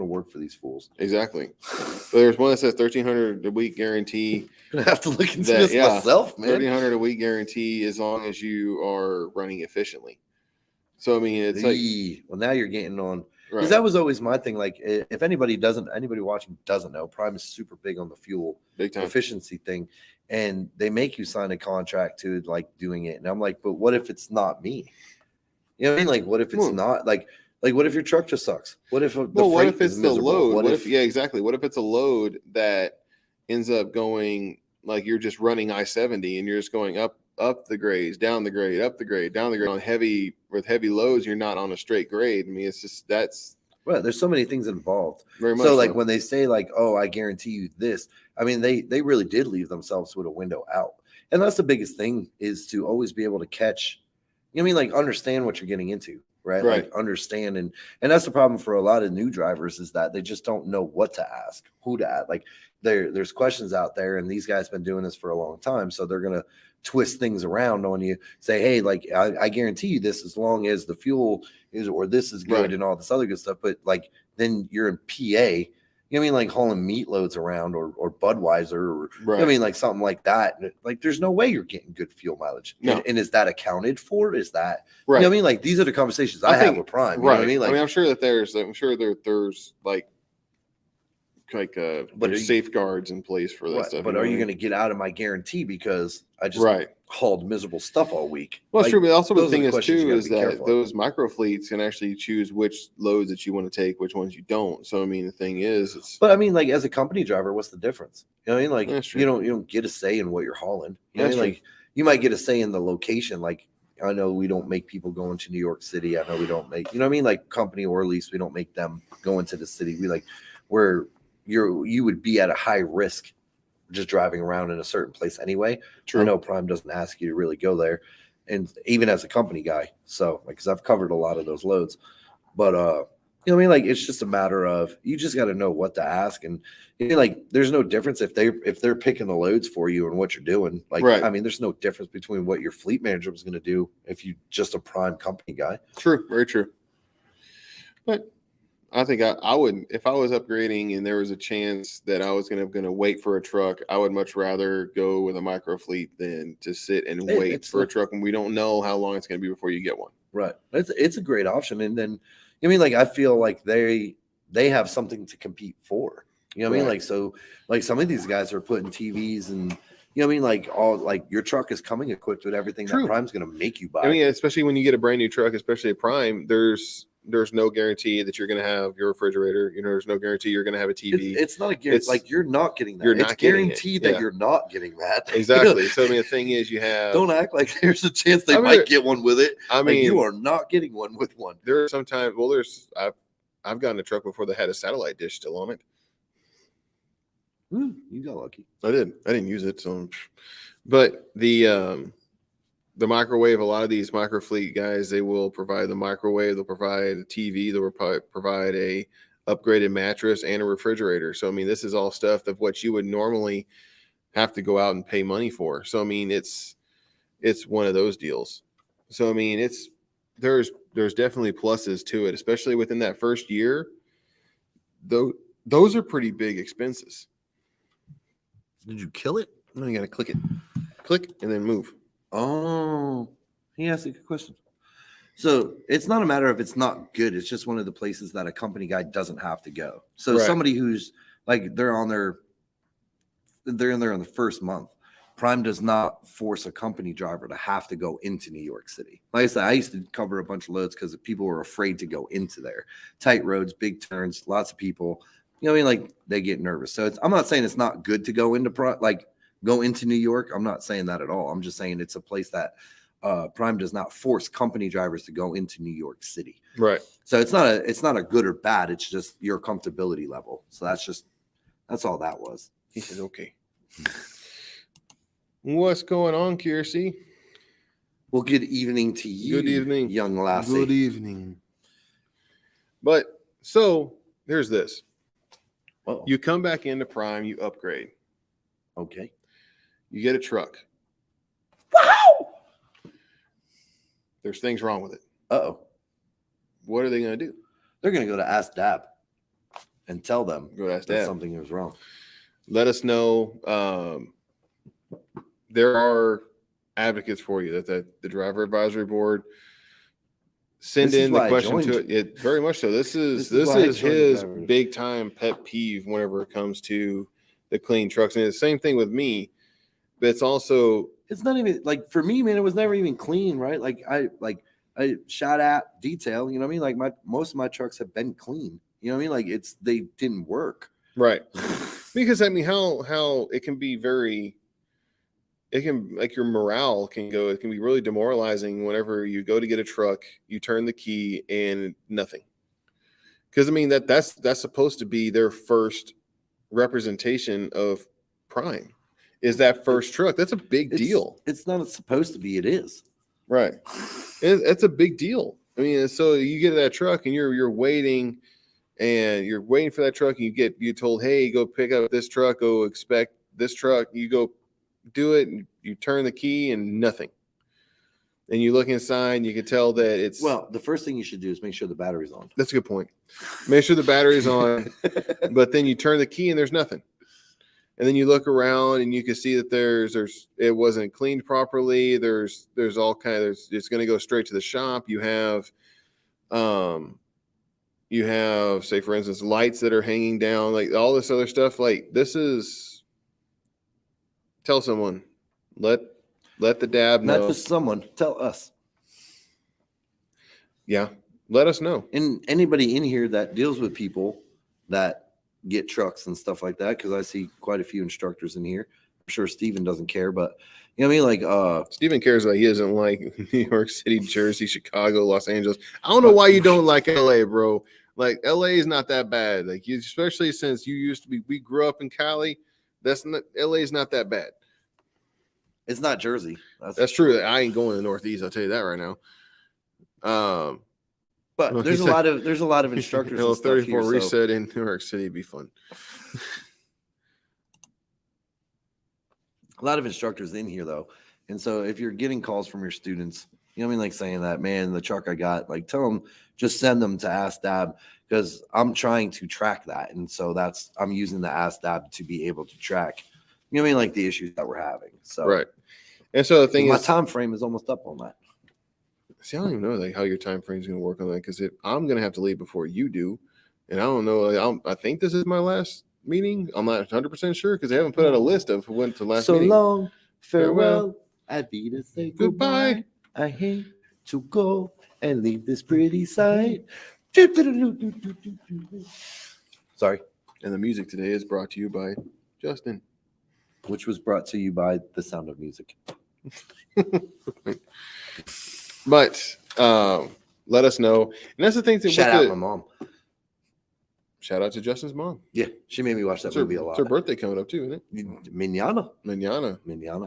to work for these fools. Exactly. But there's one that says $1,300 a week guarantee. I'm gonna have to look into this myself, man. $1,300 a week guarantee as long as you are running efficiently. So I mean, it's like, well, now you're getting on. Right. Because that was always my thing. Like, if anybody watching doesn't know, Prime is super big on the fuel efficiency thing, and they make you sign a contract to like doing it. And I'm like, but what if it's not me? You know what I mean? Like, what if it's not like what if your truck just sucks? What if what if it's the load? What if exactly? What if it's a load that ends up going like you're just running I-70 and you're just going up the grades, down the grade, up the grade, down the grade on heavy loads, you're not on a straight grade. I mean, it's just that's right. There's so many things involved. Very much so like when they say like, oh, I guarantee you this, I mean, they really did leave themselves with a window out. And that's the biggest thing is to always be able to catch, you know what I mean? Like understand what you're getting into, right? Like understand. And that's the problem for a lot of new drivers is that they just don't know what to ask, who to ask. Like there's questions out there and these guys been doing this for a long time. So they're going to twist things around on you, say, hey, like I guarantee you this as long as the fuel is, or this is good and all this other good stuff. But like, then you're in PA, you know what I mean? Like hauling meat loads around or Budweiser or, you know what I mean? Like something like that. Like there's no way you're getting good fuel mileage. No. And is that accounted for? Is that, you know what I mean? Like these are the conversations I have with Prime. You know what I mean? Like, I'm sure that there's like there's safeguards in place for that stuff. But are you going to get out of my guarantee because I just hauled miserable stuff all week? Well, it's true, but also the thing is too is that those micro fleets can actually choose which loads that you want to take, which ones you don't. So I mean, the thing is, but I mean, like as a company driver, what's the difference? You know what I mean? Like you don't get a say in what you're hauling. You know what I mean? Like you might get a say in the location. Like I know we don't make people go into New York City. I know we don't make, you know what I mean? Like company or lease, we don't make them go into the city. We're you would be at a high risk just driving around in a certain place anyway. True. I know Prime doesn't ask you to really go there, and even as a company guy, so because I've covered a lot of those loads, but you know what I mean, like it's just a matter of you just got to know what to ask, and you know, like there's no difference if they're picking the loads for you and what you're doing. Like Right. I mean, there's no difference between what your fleet manager was going to do if you just a Prime company guy. True, very true. But I think I would, if I was upgrading and there was a chance that I was gonna wait for a truck, I would much rather go with a micro fleet than to sit and wait for a truck, and we don't know how long it's gonna be before you get one. Right. It's a great option, and then I mean, like I feel like they have something to compete for. You know what I mean? Like so, like some of these guys are putting TVs and. You know what I mean? Like all like your truck is coming equipped with everything that Prime's going to make you buy. I mean, especially when you get a brand new truck, especially a Prime, there's no guarantee that you're going to have your refrigerator. You know, there's no guarantee you're going to have a TV. It's not a guarantee. Like you're not getting that. You're not guaranteed that you're not getting that. Exactly. So I mean, the thing is, you have. Don't act like there's a chance they might get one with it. I mean, you are not getting one with one. There are sometimes. Well, I've gotten a truck before that had a satellite dish still on it. You got lucky. I didn't use it. So, but the microwave, a lot of these micro fleet guys, they will provide the microwave, they'll provide a TV, they'll provide a upgraded mattress and a refrigerator. So I mean, this is all stuff of what you would normally have to go out and pay money for. So I mean, it's one of those deals. So I mean, there's definitely pluses to it, especially within that first year. Though those are pretty big expenses. Did you kill it? No, you got to click it. Click and then move. Oh, he asked a good question. So it's not a matter of it's not good. It's just one of the places that a company guy doesn't have to go. So somebody who's like they're in there on the first month. Prime does not force a company driver to have to go into New York City. Like I said, I used to cover a bunch of loads because people were afraid to go into there. Tight roads, big turns, lots of people. You know what I mean? Like they get nervous. So I'm not saying it's not good to go into go into New York. I'm not saying that at all. I'm just saying it's a place that Prime does not force company drivers to go into New York City. Right. So it's not a good or bad. It's just your comfortability level. So that's all that was. He said, okay. What's going on, Kiersey? Well, good evening to you. Good evening, young lassie. Good evening. But so here's this. Uh-oh. You come back into Prime, you upgrade. Okay. You get a truck. Wow. There's things wrong with it. Uh-oh. What are they going to do? They're going to go to Ask Dab and tell them that something was wrong. Let us know. There are advocates for you. That the driver advisory board. Send in the question to it. Very much so. This is his big time pet peeve whenever it comes to the clean trucks. And it's the same thing with me. But it's not even like for me, man, it was never even clean, right? Like I shot at detail, you know what I mean? Like most of my trucks have been clean. You know what I mean? Like they didn't work. Right. Because I mean how it can be like your morale can go. It can be really demoralizing whenever you go to get a truck, you turn the key and nothing. Because I mean that's supposed to be their first representation of Prime. Is that first truck? That's a big deal. It's not supposed to be. It is. Right. It's a big deal. I mean, so you get that truck and you're waiting, and you're waiting for that truck, and you told, hey, go pick up this truck, go expect this truck. You go do it, and you turn the key and nothing. And you look inside, and you can tell that it's... Well, the first thing you should do is make sure the battery's on. That's a good point. Make sure the battery's on, but then you turn the key and there's nothing. And then you look around and you can see that it wasn't cleaned properly. There's all it's going to go straight to the shop. You have, say for instance, lights that are hanging down, like all this other stuff. Like tell someone, let the dab know. Not just someone, tell us. Yeah. Let us know. And anybody in here that deals with people that get trucks and stuff like that, because I see quite a few instructors in here. I'm sure Steven doesn't care, but you know what I mean? Like Steven cares that he doesn't like New York City, Jersey, Chicago, Los Angeles. I don't know why you don't like LA, bro. Like LA is not that bad. Like you, especially since you used to be, we grew up in Cali. That's not LA is not that bad. It's not Jersey. That's true. I ain't going to the Northeast. I'll tell you that right now. But there's a lot of instructors. And stuff 34 here, reset in New York City would be fun. A lot of instructors in here though, and so if you're getting calls from your students, you know what I mean, like saying that, man, the truck I got, like tell them, just send them to Ask Dab, because I'm trying to track that, and so I'm using the Ask Dab to be able to track, you know what I mean, like the issues that we're having. So right, and so the thing my is, time frame is almost up on that. see, I don't even know like how your time frame is going to work on that, because I'm going to have to leave before you do, and I don't know. Like, I think this is my last meeting. I'm not 100% sure because they haven't put out a list of who went to the last So meeting. long, farewell, Avita, say Goodbye. goodbye. I hate to go and leave this pretty sight. Sorry. And the music today is brought to you by Justin. Which was brought to you by The Sound of Music. But let us know. And that's the thing. Shout out my mom. Shout out to Justin's mom. Yeah, she made me watch that movie a lot. It's her birthday coming up too, isn't it? Manana.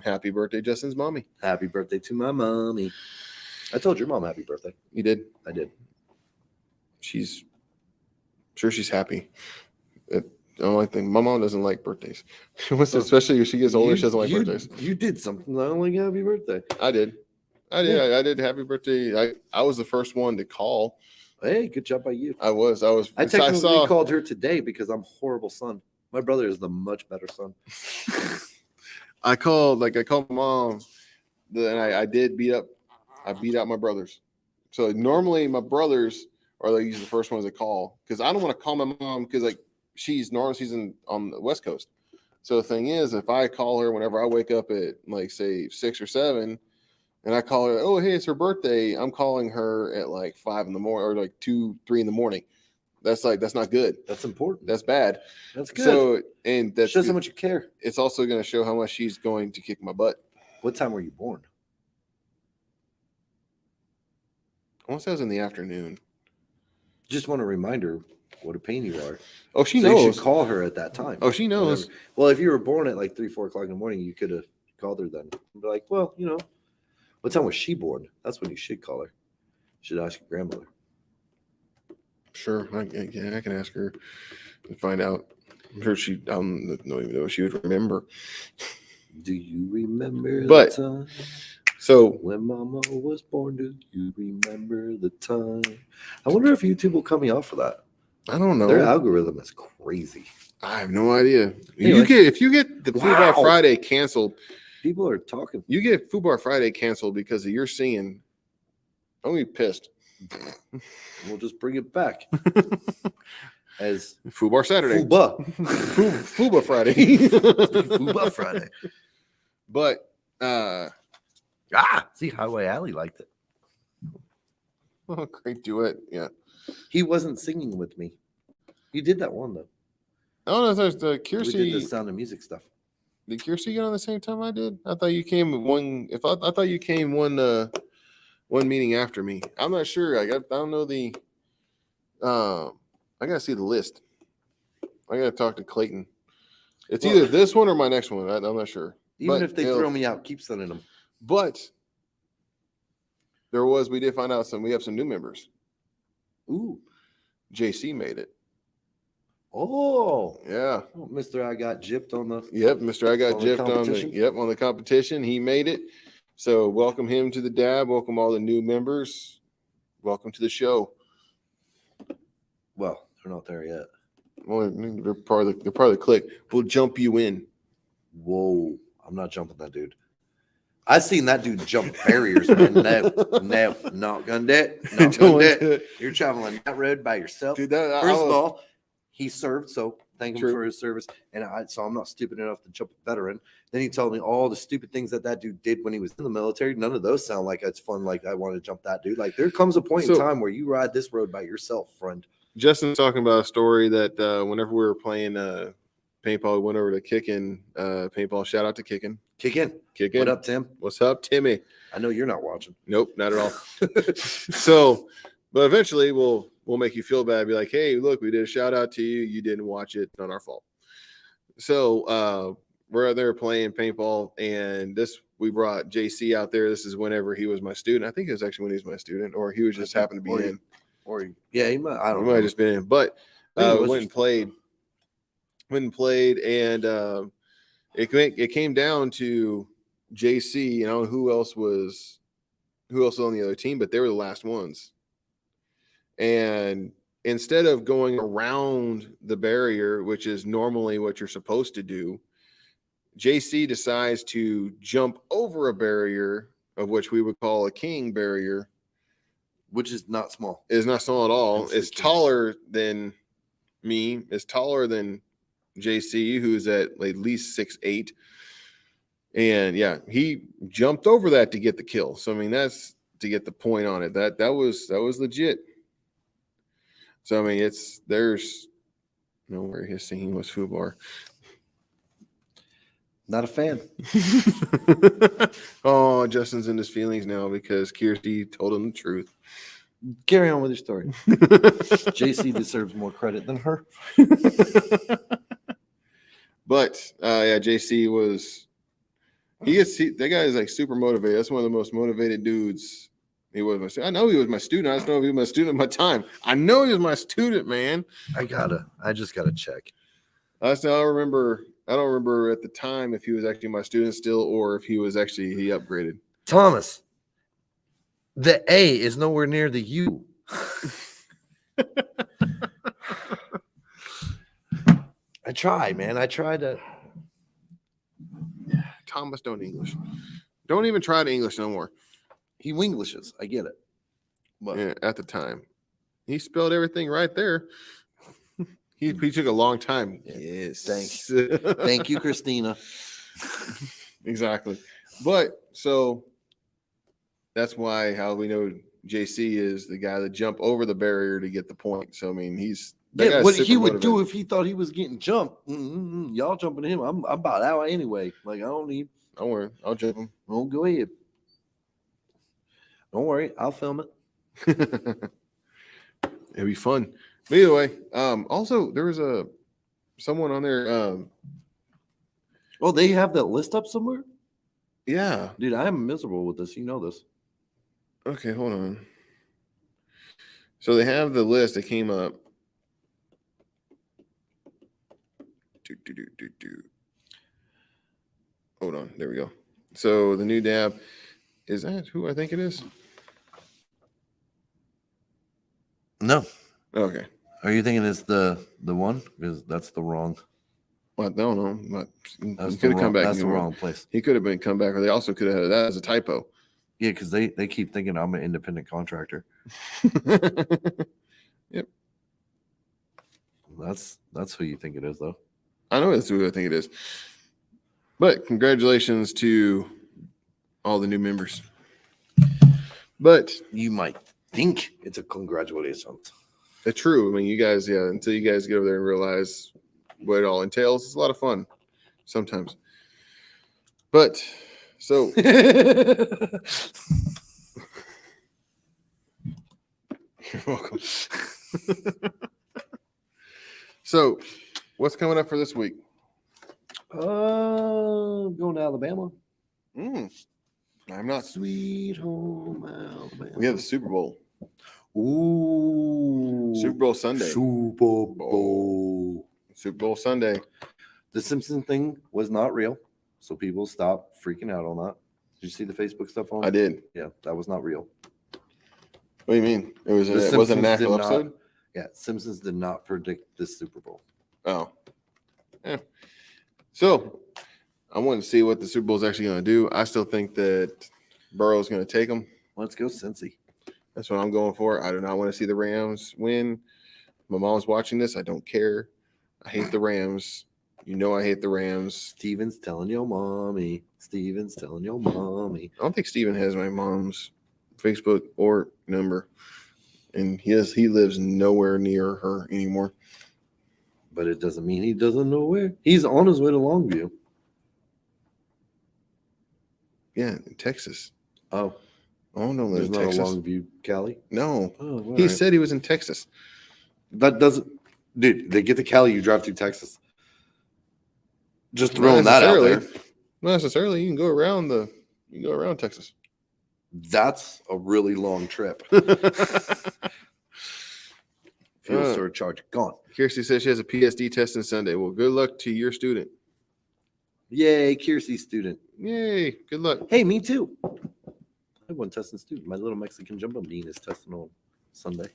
Happy birthday, Justin's mommy. Happy birthday to my mommy. I told your mom happy birthday. You did? I did. She's sure she's happy. The only thing, my mom doesn't like birthdays. Especially if she gets older, she doesn't like birthdays. You did something. I don't like happy birthday. I did. I did happy birthday. I was the first one to call. Hey, good job by you. I technically called her today because I'm a horrible son. My brother is the much better son. I called mom, and I beat out my brothers. So normally my brothers are like usually the first ones to call, because I don't want to call my mom because like she's on the West Coast. So the thing is, if I call her whenever I wake up at like say 6 or 7. And I call her, oh, hey, it's her birthday. I'm calling her at like 5 in the morning or like 2, 3 in the morning. That's not good. That's important. That's bad. That's good. So, and that shows how much you care. It's also going to show how much she's going to kick my butt. What time were you born? I want to say I was in the afternoon. Just want to remind her what a pain you are. Oh, she knows. You should call her at that time. Oh, she knows. Whatever. Well, if you were born at like 3, 4 o'clock in the morning, you could have called her then. Be like, well, you know. What time was she born? That's when you should call her. You should ask your grandmother. Sure. I can ask her and find out. I'm sure I don't even know if she would remember. Do you remember the time? So when Mama was born, do you remember the time? I wonder if YouTube will cut me off for that. I don't know. Their algorithm is crazy. I have no idea. Anyway. If you get the FUBAR Friday canceled, people are talking. You get FUBAR Friday canceled because of your singing. I'm gonna be pissed. We'll just bring it back as FUBAR Saturday. FUBAR Friday. FUBAR Friday. But see, Highway Alley liked it. Oh, great duet. Yeah. He wasn't singing with me. You did that one though. Oh no, there's the Kiersey. We did the Sound of Music stuff. Did Kiersey get on the same time I did? I thought you came one. I thought you came one meeting after me. I'm not sure. I don't know the. I gotta see the list. I gotta talk to Clayton. It's either this one or my next one. I'm not sure. Even if they throw me out, keep sending them. But we did find out we have some new members. Ooh, JC made it. Oh yeah, Mr. I got gypped on the. Yep, Mr. I got gypped on the competition. He made it. So welcome him to the DAB. Welcome all the new members. Welcome to the show. Well, they're not there yet. Well, they're part of the clique. We'll jump you in. Whoa, I'm not jumping that dude. I seen that dude jump barriers, man. No, not gonna do it. Not gonna do it. You're traveling that road by yourself. Dude, First of all, he served, so thank him for his service. And so I'm not stupid enough to jump a veteran. Then he told me all the stupid things that dude did when he was in the military. None of those sound like it's fun. Like I want to jump that dude. Like there comes a point in time where you ride this road by yourself, friend. Justin's talking about a story that whenever we were playing paintball, we went over to Kickin paintball. Shout out to Kickin. Kickin. What up, Tim? What's up, Timmy? I know you're not watching. Nope, not at all. So, but eventually we'll we'll make you feel bad. Be like, hey, look, we did a shout out to you. You didn't watch it. Not our fault. So we're out there playing paintball, and we brought JC out there. This is whenever he was my student. I think it was actually when he was my student, or he was just happened to be in. He might. I don't know. He might have just been in, but went and played, and it came down to JC. You know who else was on the other team, but they were the last ones. And instead of going around the barrier, which is normally what you're supposed to do, JC decides to jump over a barrier, of which we would call a king barrier, which is not small. It's not small at all. It's taller than me. It's taller than JC, who's at least 6'8". And yeah, he jumped over that to get the kill. So I mean, that's to get the point on it. That was legit. So I mean, there's nowhere his singing was FUBAR. Not a fan. Oh, Justin's in his feelings now because Kirsty told him the truth. Carry on with your story. JC deserves more credit than her. But yeah, JC was that guy is like super motivated. That's one of the most motivated dudes. He was my student. I know he was my student. I just know if he was my student at my time. I know he was my student, man. I just gotta check. I don't remember at the time if he was actually my student still or if he upgraded. Thomas, the A is nowhere near the U. I try, man. I try to. Thomas don't English. Don't even try to English no more. He Winglishes. I get it. But yeah, at the time, he spelled everything right there. He took a long time. Yes. Thanks. Thank you, Christina. Exactly. But so that's how we know JC is the guy that jumped over the barrier to get the point. So I mean, what he would do if he thought he was getting jumped. Y'all jumping him. I'm about out anyway. Like I don't need. Don't worry, I'll jump him. Oh, go ahead. Don't worry, I'll film it. It'd be fun. But either way, also there was someone on there. Oh, they have that list up somewhere? Yeah. Dude, I am miserable with this. You know this. Okay, hold on. So they have the list that came up. Hold on. There we go. So the new dab, is that who I think it is? No. Okay. Are you thinking it's the one? Because that's the wrong. Well, I don't know. But he That's could have come back. That's the wrong place. He could have been come back, or they also could have had that as a typo. Yeah, because they keep thinking I'm an independent contractor. Yep. That's who you think it is, though. I know that's who I think it is. But congratulations to all the new members. But you might think it's a congratulations. It's true. I mean, you guys, yeah, until you guys get over there and realize what it all entails, it's a lot of fun sometimes. But so you're welcome. So what's coming up for this week? Going to Alabama. I'm not. Sweet home Alabama. We have the Super Bowl. Ooh. Super Bowl Sunday. Super Bowl Sunday. The Simpsons thing was not real, so people stopped freaking out on that. Did you see the Facebook stuff on it? I did. Yeah, that was not real. What do you mean? It wasn't an actual episode? Yeah, Simpsons did not predict this Super Bowl. Oh. Yeah. So I wanted to see what the Super Bowl is actually going to do. I still think that Burrow's going to take them. Let's go, Cincy. That's what I'm going for. I do not want to see the Rams win. My mom's watching this. I don't care. I hate the Rams. You know I hate the Rams. Steven's telling your mommy. Steven's telling your mommy. I don't think Steven has my mom's Facebook or number. And he lives nowhere near her anymore. But it doesn't mean he doesn't know where. He's on his way to Longview. Yeah, in Texas. Oh. Oh no, There's in not Texas. a Longview, Cali. No, Oh, he said he was in Texas. that doesn't, dude. They get to Cali, you drive through Texas. Just Not throwing that out necessarily. there. Not necessarily. You can go around Texas. That's a really long trip. Fuel surcharge gone. Kirsty says she has a PSD test on Sunday. Well, good luck to your student. Yay, Kiersey student. Yay, good luck. Hey, me too. I have one testing student. My little Mexican jumbo bean is testing on Sunday.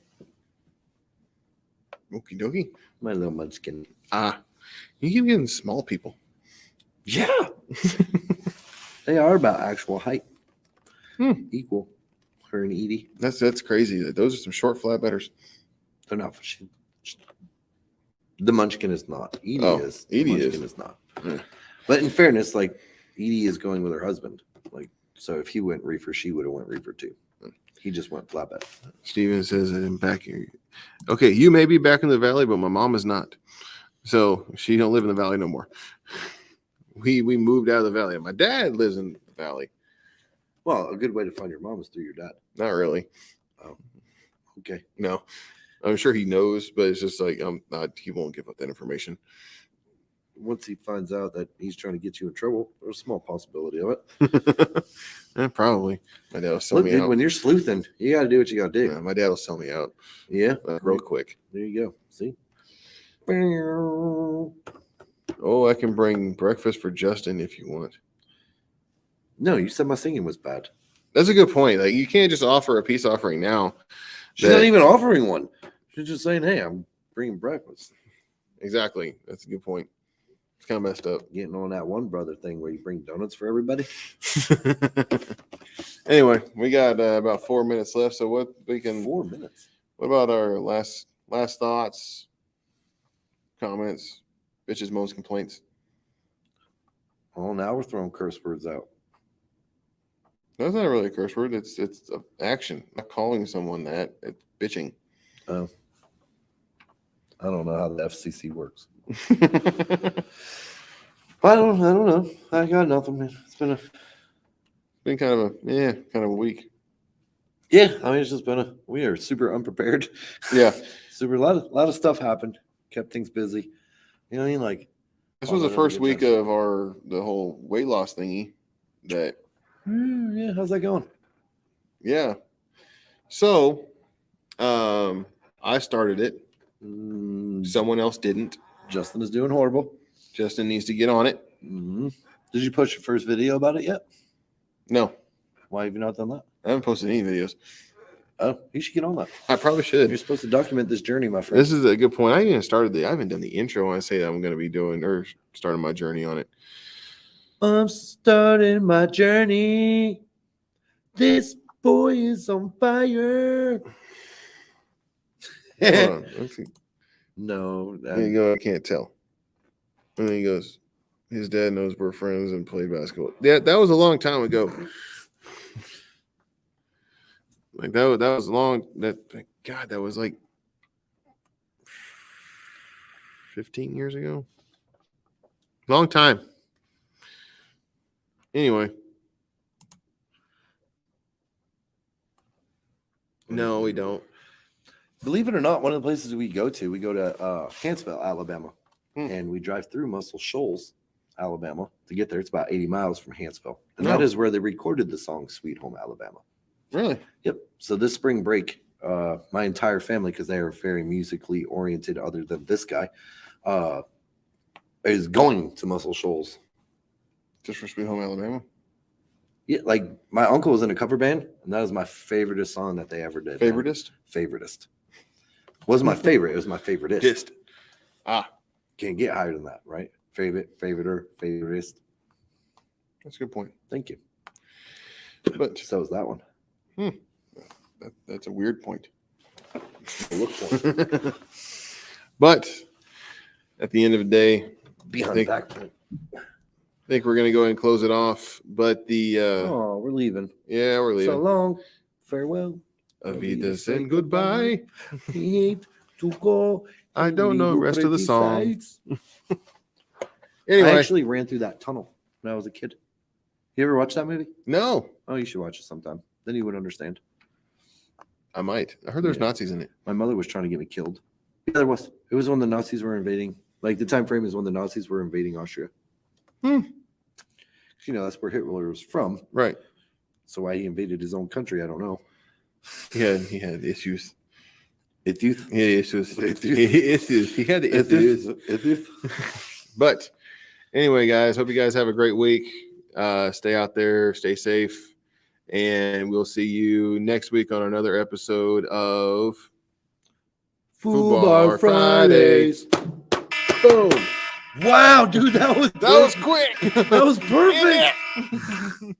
Okie dokie. My little munchkin. You keep getting small people. Yeah. They are about actual height. Equal. Her and Edie. That's crazy. Those are some short flatbedders. They're not. The munchkin is not. Edie is. Edie the munchkin is not. Yeah. But in fairness, like Edie is going with her husband. Like, so if he went reefer, she would have went reefer too. He just went flatbed. Steven says I'm back here. Okay, you may be back in the valley, but my mom is not. So she don't live in the valley no more. We moved out of the valley. My dad lives in the valley. Well, a good way to find your mom is through your dad. Not really. Oh, okay. No, I'm sure he knows, but it's just like he won't give up that information. Once he finds out that he's trying to get you in trouble, there's a small possibility of it. Probably. My dad will sell me out. When you're sleuthing, you got to do what you got to do. Yeah, my dad will sell me out. Yeah, real quick. There you go. See. Oh, I can bring breakfast for Justin if you want. No, you said my singing was bad. That's a good point. Like, you can't just offer a peace offering now. She's not even offering one. She's just saying, "Hey, I'm bringing breakfast." Exactly. That's a good point. It's kind of messed up. Getting on that one brother thing where you bring donuts for everybody. Anyway, we got about 4 minutes left. So what we can 4 minutes. What about our last thoughts, comments, bitches, moans, complaints? Oh, now we're throwing curse words out. That's not really a curse word. It's an action. Not calling someone that. It's bitching. Oh. I don't know how the FCC works. I don't know. I got nothing, man. It's been kind of a week. Yeah, I mean, it's just been we are super unprepared. Yeah. A lot of stuff happened. Kept things busy. You know what I mean? Like, this was the first week of the whole weight loss thingy. That. Yeah, how's that going? Yeah. So, I started it. Someone else didn't. Justin is doing horrible. Justin needs to get on it. Mm-hmm. Did you post your first video about it yet? No. Why have you not done that? I haven't posted any videos. Oh, you should get on that. I probably should. You're supposed to document this journey, my friend. This is a good point. I haven't done the intro when I say that I'm going to be doing or starting my journey on it. I'm starting my journey. This boy is on fire. Hold on. Let's see. No. There you go. I can't tell. And then he goes, his dad knows we're friends and played basketball. Yeah, that was a long time ago. Like that was long. That was like 15 years ago. Long time. Anyway. No, we don't. Believe it or not, one of the places we go to Hanceville, Alabama, and we drive through Muscle Shoals, Alabama to get there. It's about 80 miles from Hanceville, and that is where they recorded the song "Sweet Home Alabama." Really? Yep. So this spring break, my entire family, because they are very musically oriented, other than this guy, is going to Muscle Shoals. Just for Sweet Home Alabama? Yeah, like my uncle was in a cover band, and that was my favoriteest song that they ever did. Favoritist? Favoritist. Wasn't my favorite. It was my favoritist. Can't get higher than that, right? Favoritist. That's a good point. Thank you. But so is that one. That's a weird point. Look point. But at the end of the day, I think we're going to go ahead and close it off. But we're leaving. Yeah, we're leaving. So long. Farewell. Avidas and goodbye. Hate to go. I don't know the rest of the song. Anyway. I actually ran through that tunnel when I was a kid. You ever watch that movie? No. Oh, you should watch it sometime. Then you would understand. I might. I heard there's Yeah. Nazis in it. My mother was trying to get me killed. Yeah, there was. It was when the Nazis were invading. Like the time frame is when the Nazis were invading Austria. Hmm. You know, that's where Hitler was from. Right. So why he invaded his own country, I don't know. He had issues. Issues. He had issues. He had the issues. But anyway, guys, hope you guys have a great week. Stay out there, stay safe, and we'll see you next week on another episode of FUBAR Fridays. Boom. Wow, dude, that was That was quick. that was perfect.